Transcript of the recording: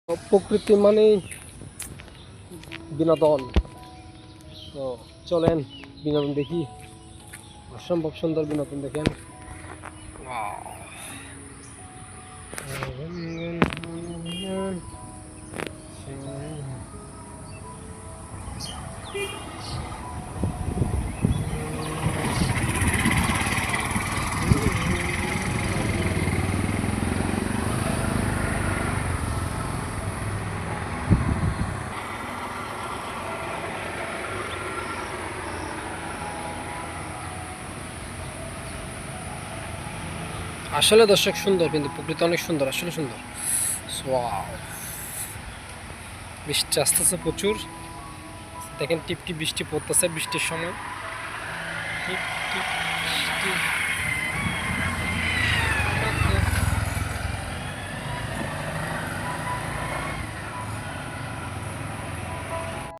প্রকৃতি মানেই বিনোদন। তো চলেন বিনোদন দেখি, অসম্ভব সুন্দর বিনোদন দেখেন। আসলে দর্শক সুন্দর, কিন্তু প্রকৃতি অনেক সুন্দর, আসলে সুন্দর। ওয়াও, বৃষ্টি আসতেছে প্রচুর, দেখেন টিপ টিপ বৃষ্টি পড়তেছে, বৃষ্টির সময় টিপ টিপ বৃষ্টি।